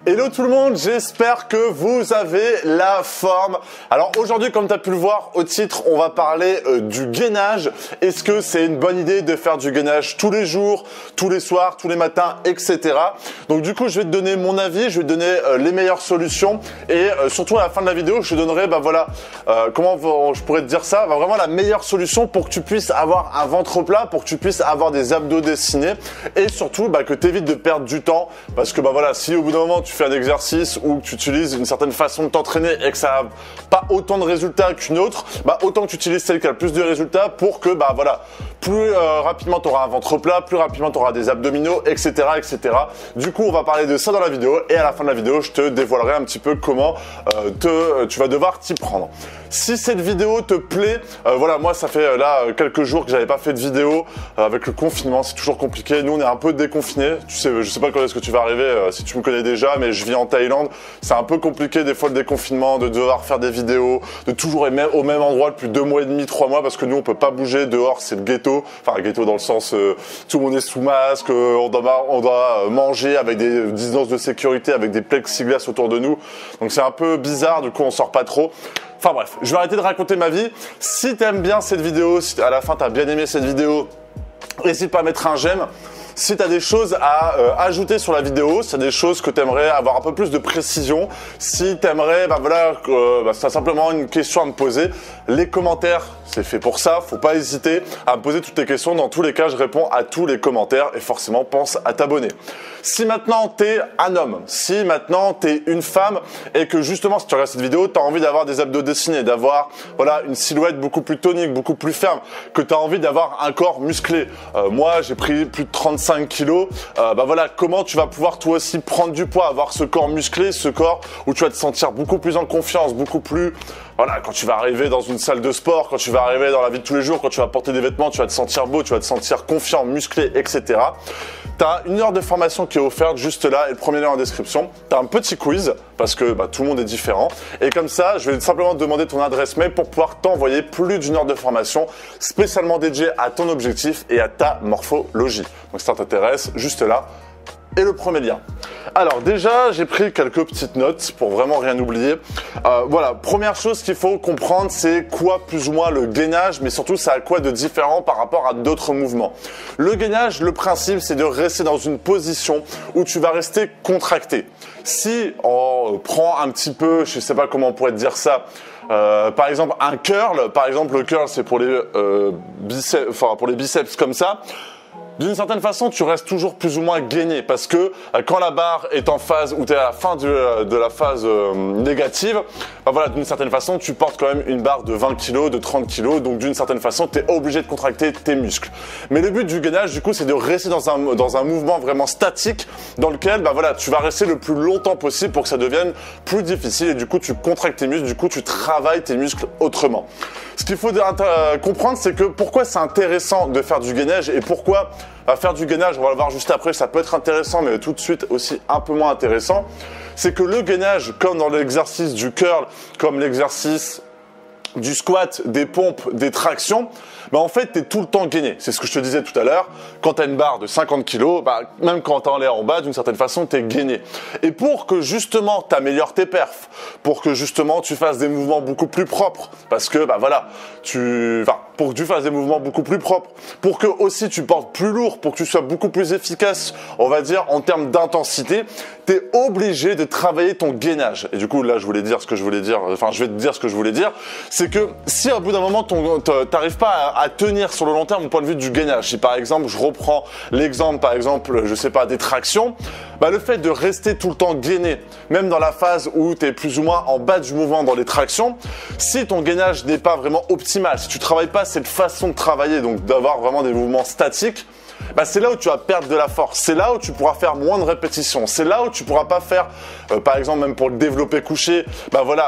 Hello tout le monde, j'espère que vous avez la forme. Alors aujourd'hui, comme tu as pu le voir au titre, on va parler du gainage. Est-ce que c'est une bonne idée de faire du gainage tous les jours, tous les soirs, tous les matins, etc. Donc du coup, je vais te donner mon avis, je vais te donner les meilleures solutions et surtout à la fin de la vidéo, je te donnerai, comment je pourrais te dire ça, vraiment la meilleure solution pour que tu puisses avoir un ventre plat, pour que tu puisses avoir des abdos dessinés et surtout que tu évites de perdre du temps parce que si au bout d'un moment tu fais un exercice ou que tu utilises une certaine façon de t'entraîner et que ça n'a pas autant de résultats qu'une autre, autant que tu utilises celle qui a le plus de résultats pour que plus rapidement tu auras un ventre plat, plus rapidement tu auras des abdominaux, etc., etc. Du coup, on va parler de ça dans la vidéo et à la fin de la vidéo, je te dévoilerai un petit peu comment tu vas devoir t'y prendre. Si cette vidéo te plaît, moi ça fait quelques jours que j'avais pas fait de vidéo avec le confinement, c'est toujours compliqué. Nous on est un peu déconfinés. Tu sais, je sais pas quand est-ce que tu vas arriver si tu me connais déjà, mais je vis en Thaïlande. C'est un peu compliqué des fois le déconfinement, de devoir faire des vidéos, de toujours être au même endroit depuis 2 mois et demi, 3 mois parce que nous on peut pas bouger dehors, c'est le ghetto. Enfin ghetto dans le sens tout le monde est sous masque, on doit manger avec des distances de sécurité, avec des plexiglas autour de nous. Donc c'est un peu bizarre, du coup on sort pas trop. Enfin bref, je vais arrêter de raconter ma vie. Si tu aimes bien cette vidéo, si à la fin tu as bien aimé cette vidéo, n'hésite pas à mettre un j'aime. Si tu as des choses à ajouter sur la vidéo, si tu as des choses que tu aimerais avoir un peu plus de précision, si tu aimerais, c'est simplement une question à me poser, les commentaires, c'est fait pour ça, faut pas hésiter à me poser toutes tes questions. Dans tous les cas, je réponds à tous les commentaires et forcément, pense à t'abonner. Si maintenant tu es un homme, si maintenant tu es une femme et que justement, si tu regardes cette vidéo, tu as envie d'avoir des abdos dessinés, d'avoir une silhouette beaucoup plus tonique, beaucoup plus ferme, que tu as envie d'avoir un corps musclé. Moi, j'ai pris plus de 35 kilos. Comment tu vas pouvoir toi aussi prendre du poids, avoir ce corps musclé, ce corps où tu vas te sentir beaucoup plus en confiance, beaucoup plus... quand tu vas arriver dans une salle de sport, quand tu vas arriver dans la vie de tous les jours, quand tu vas porter des vêtements, tu vas te sentir beau, tu vas te sentir confiant, musclé, etc. Tu as 1 heure de formation qui est offerte juste là et le premier lien en description. Tu as un petit quiz parce que tout le monde est différent. Et comme ça, je vais simplement te demander ton adresse mail pour pouvoir t'envoyer plus d'1 heure de formation spécialement dédiée à ton objectif et à ta morphologie. Donc si ça t'intéresse, juste là. Et le premier lien. Alors déjà, j'ai pris quelques petites notes pour vraiment rien oublier. Première chose qu'il faut comprendre, c'est quoi plus ou moins le gainage, mais surtout ça a quoi de différent par rapport à d'autres mouvements. Le gainage, le principe, c'est de rester dans une position où tu vas rester contracté. Si on prend un petit peu, je sais pas comment on pourrait te dire ça, par exemple un curl, le curl c'est pour les biceps comme ça. D'une certaine façon, tu restes toujours plus ou moins gainé parce que quand la barre est en phase ou tu es à la fin de la phase négative, d'une certaine façon, tu portes quand même une barre de 20 kg, de 30 kg, donc d'une certaine façon, tu es obligé de contracter tes muscles. Mais le but du gainage, du coup, c'est de rester dans un mouvement vraiment statique dans lequel tu vas rester le plus longtemps possible pour que ça devienne plus difficile et du coup, tu contractes tes muscles, du coup, tu travailles tes muscles autrement. Ce qu'il faut comprendre, c'est que pourquoi c'est intéressant de faire du gainage et pourquoi faire du gainage, on va le voir juste après, ça peut être intéressant, mais tout de suite aussi un peu moins intéressant. C'est que le gainage, comme dans l'exercice du curl, comme l'exercice du squat, des pompes, des tractions, en fait, tu es tout le temps gainé. C'est ce que je te disais tout à l'heure. Quand tu as une barre de 50 kg, même quand tu es en l'air en bas, d'une certaine façon, tu es gainé. Et pour que justement tu améliores tes perfs, pour que justement tu fasses des mouvements beaucoup plus propres, parce que pour que tu fasses des mouvements beaucoup plus propres, pour que aussi tu portes plus lourd, pour que tu sois beaucoup plus efficace, on va dire en termes d'intensité, tu es obligé de travailler ton gainage. Et du coup, là, je vais te dire ce que je voulais dire, c'est que si au bout d'un moment, t'arrives pas à tenir sur le long terme du point de vue du gainage, si par exemple, je reprends l'exemple, des tractions, le fait de rester tout le temps gainé, même dans la phase où tu es plus ou moins en bas du mouvement dans les tractions, si ton gainage n'est pas vraiment optimal, si tu travailles pas cette façon de travailler, donc d'avoir vraiment des mouvements statiques, c'est là où tu vas perdre de la force, c'est là où tu pourras faire moins de répétitions, c'est là où tu pourras pas faire, par exemple même pour le développé couché,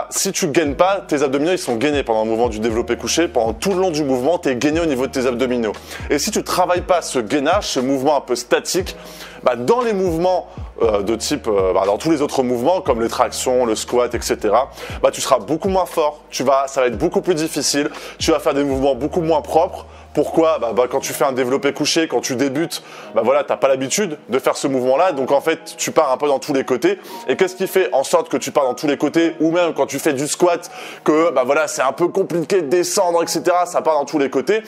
si tu gaines pas, tes abdominaux ils sont gainés pendant le mouvement du développé couché, pendant tout le long du mouvement, tu es gainé au niveau de tes abdominaux. Et si tu travailles pas ce gainage, ce mouvement un peu statique, dans les mouvements de type, dans tous les autres mouvements comme les tractions, le squat, etc., tu seras beaucoup moins fort, ça va être beaucoup plus difficile, tu vas faire des mouvements beaucoup moins propres, Pourquoi? Quand tu fais un développé couché, quand tu débutes, voilà, t'as pas l'habitude de faire ce mouvement-là, donc en fait, tu pars un peu dans tous les côtés. Et qu'est-ce qui fait en sorte que tu pars dans tous les côtés, ou même quand tu fais du squat, que voilà, c'est un peu compliqué de descendre, etc. Ça part dans tous les côtés.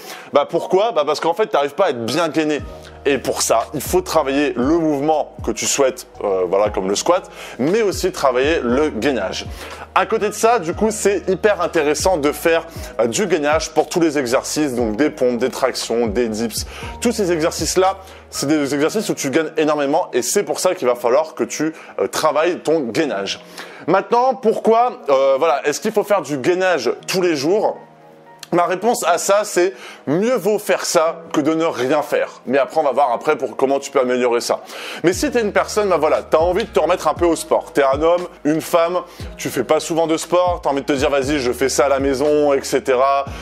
Pourquoi? Parce qu'en fait, t'arrives pas à être bien gainé. Et pour ça, il faut travailler le mouvement que tu souhaites, voilà, comme le squat, mais aussi travailler le gainage. À côté de ça, du coup, c'est hyper intéressant de faire du gainage pour tous les exercices, donc des pompes, des tractions, des dips. Tous ces exercices-là, c'est des exercices où tu gagnes énormément et c'est pour ça qu'il va falloir que tu travailles ton gainage. Maintenant, pourquoi, est-ce qu'il faut faire du gainage tous les jours ? Ma réponse à ça, c'est mieux vaut faire ça que de ne rien faire. Mais après, on va voir pour comment tu peux améliorer ça. Mais si tu es une personne, tu as envie de te remettre un peu au sport. Tu es un homme, une femme, tu fais pas souvent de sport, tu as envie de te dire vas-y, je fais ça à la maison, etc.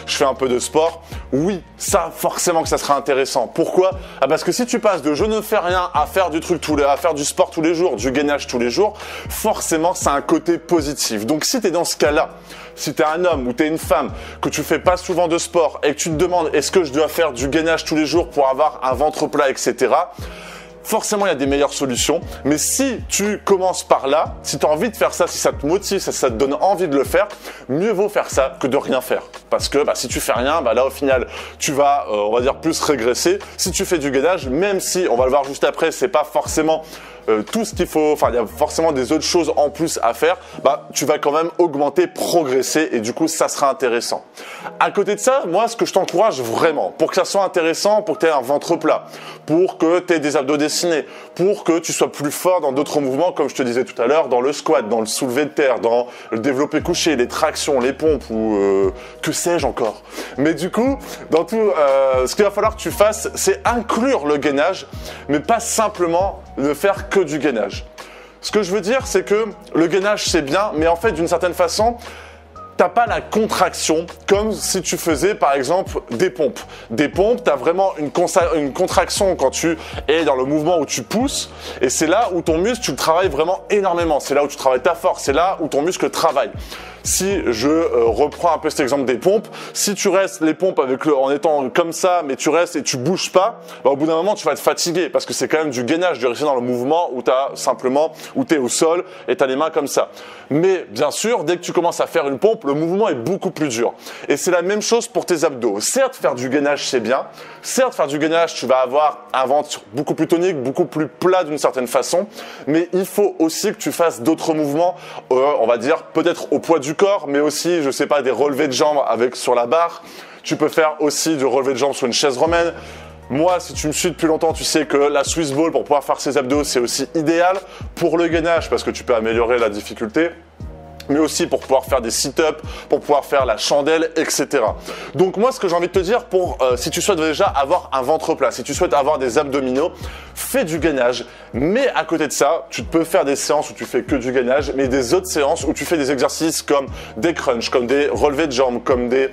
Je fais un peu de sport. Oui, ça, forcément que ça sera intéressant. Pourquoi? Parce que si tu passes de je ne fais rien à faire à faire du sport tous les jours, du gainage tous les jours, forcément, ça a un côté positif. Donc si tu es dans ce cas-là, si tu es un homme ou tu es une femme, que tu fais pas souvent de sport et que tu te demandes est-ce que je dois faire du gainage tous les jours pour avoir un ventre plat, etc. Forcément, il y a des meilleures solutions. Mais si tu commences par là, si tu as envie de faire ça, si ça te motive, si ça te donne envie de le faire, mieux vaut faire ça que de rien faire. Parce que si tu fais rien, là au final, tu vas, on va dire, plus régresser. Si tu fais du gainage, même si, on va le voir juste après, c'est pas forcément tout ce qu'il faut, il y a forcément des autres choses en plus à faire, tu vas quand même augmenter, progresser et du coup, ça sera intéressant. À côté de ça, moi, ce que je t'encourage vraiment, pour que ça soit intéressant, pour que tu aies un ventre plat, pour que tu aies des abdos dessinés, pour que tu sois plus fort dans d'autres mouvements, comme je te disais tout à l'heure, dans le squat, dans le soulevé de terre, dans le développé couché, les tractions, les pompes ou que sais-je encore. Mais du coup, dans tout, ce qu'il va falloir que tu fasses, c'est inclure le gainage, mais pas simplement ne faire que du gainage. Ce que je veux dire, c'est que le gainage, c'est bien, mais en fait, d'une certaine façon, t'as pas la contraction comme si tu faisais par exemple des pompes. Des pompes, t'as vraiment une contraction quand tu es dans le mouvement où tu pousses et c'est là où ton muscle, tu le travailles vraiment énormément. C'est là où tu travailles ta force, c'est là où ton muscle travaille. Si je reprends un peu cet exemple des pompes, si tu restes les pompes en étant comme ça, mais tu restes et tu bouges pas, au bout d'un moment tu vas te fatiguer parce que c'est quand même du gainage de rester dans le mouvement où t'es au sol et t'as les mains comme ça. Mais bien sûr, dès que tu commences à faire une pompe, le mouvement est beaucoup plus dur. Et c'est la même chose pour tes abdos. Certes, faire du gainage c'est bien. Certes, faire du gainage, tu vas avoir un ventre beaucoup plus tonique, beaucoup plus plat d'une certaine façon. Mais il faut aussi que tu fasses d'autres mouvements, on va dire peut-être au poids du corps, mais aussi, je sais pas, des relevés de jambes sur la barre. Tu peux faire aussi du relevé de jambes sur une chaise romaine. Moi, si tu me suis depuis longtemps, tu sais que la Swiss Ball, pour pouvoir faire ses abdos, c'est aussi idéal pour le gainage parce que tu peux améliorer la difficulté, mais aussi pour pouvoir faire des sit-ups, pour pouvoir faire la chandelle, etc. Donc moi, ce que j'ai envie de te dire, si tu souhaites déjà avoir un ventre plat, si tu souhaites avoir des abdominaux, fais du gainage. Mais à côté de ça, tu peux faire des séances où tu fais que du gainage, mais des autres séances où tu fais des exercices comme des crunchs, comme des relevés de jambes, comme des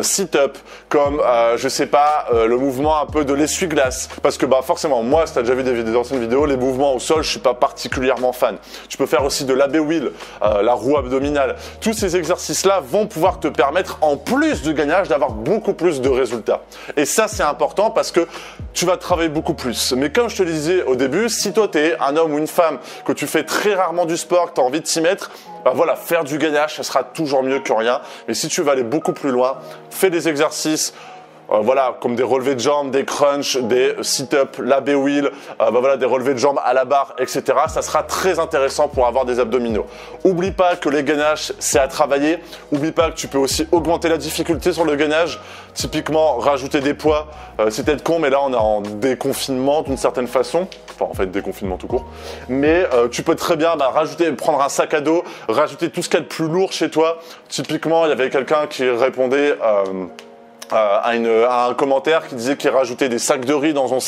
sit-ups, comme, le mouvement un peu de l'essuie-glace. Parce que forcément, moi, si tu as déjà vu des anciennes vidéos, les mouvements au sol, je suis pas particulièrement fan. Tu peux faire aussi de l'AB wheel, la roue abdominale. Tous ces exercices-là vont pouvoir te permettre, en plus du gainage, d'avoir beaucoup plus de résultats. Et ça, c'est important parce que tu vas travailler beaucoup plus. Mais comme je te le disais au début, si toi, tu es un homme ou une femme, que tu fais très rarement du sport, que tu as envie de t'y mettre, faire du gainage, ça sera toujours mieux que rien. Mais si tu veux aller beaucoup plus loin, fais des exercices comme des relevés de jambes, des crunchs, des sit-ups, l'AB wheel, des relevés de jambes à la barre, etc. Ça sera très intéressant pour avoir des abdominaux. Oublie pas que les gainages, c'est à travailler. Oublie pas que tu peux aussi augmenter la difficulté sur le gainage. Typiquement, rajouter des poids. C'est peut-être con, mais là, on est en déconfinement d'une certaine façon. Enfin, en fait, déconfinement tout court. Mais tu peux très bien prendre un sac à dos, rajouter tout ce qu'il y a de plus lourd chez toi. Typiquement, il y avait quelqu'un qui répondait à un commentaire qui disait qu'il rajoutait des sacs de riz dans un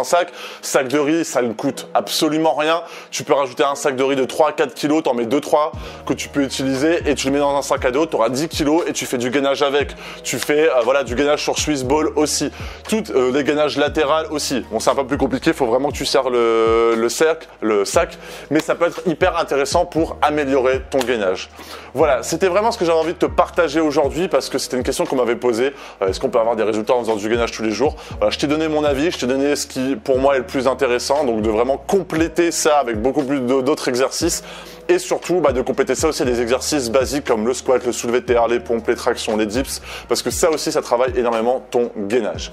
sac. Sac de riz, ça ne coûte absolument rien. Tu peux rajouter un sac de riz de 3 à 4 kilos, t'en mets 2-3 que tu peux utiliser et tu le mets dans un sac à dos, tu auras 10 kilos et tu fais du gainage avec. Tu fais du gainage sur Swiss Ball aussi. Les gainages latérales aussi. Bon, c'est un peu plus compliqué, il faut vraiment que tu serres le sac, mais ça peut être hyper intéressant pour améliorer ton gainage. Voilà, c'était vraiment ce que j'avais envie de te partager aujourd'hui parce que c'était une question qu'on m'avait posée. est-ce qu'on peut avoir des résultats en faisant du gainage tous les jours? Voilà, je t'ai donné mon avis, je t'ai donné ce qui pour moi est le plus intéressant, donc de vraiment compléter ça avec beaucoup plus d'autres exercices. Et surtout, de compléter ça aussi à des exercices basiques comme le squat, le soulevé de terre, les pompes, les tractions, les dips, parce que ça aussi, ça travaille énormément ton gainage.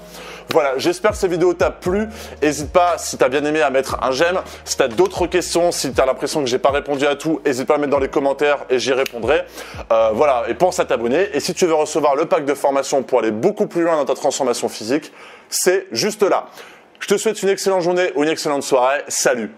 Voilà, j'espère que cette vidéo t'a plu. N'hésite pas, si tu as bien aimé, à mettre un j'aime. Si tu as d'autres questions, si tu as l'impression que j'ai pas répondu à tout, n'hésite pas à mettre dans les commentaires et j'y répondrai. Voilà, et pense à t'abonner. Et si tu veux recevoir le pack de formation pour aller beaucoup plus loin dans ta transformation physique, c'est juste là. Je te souhaite une excellente journée ou une excellente soirée. Salut!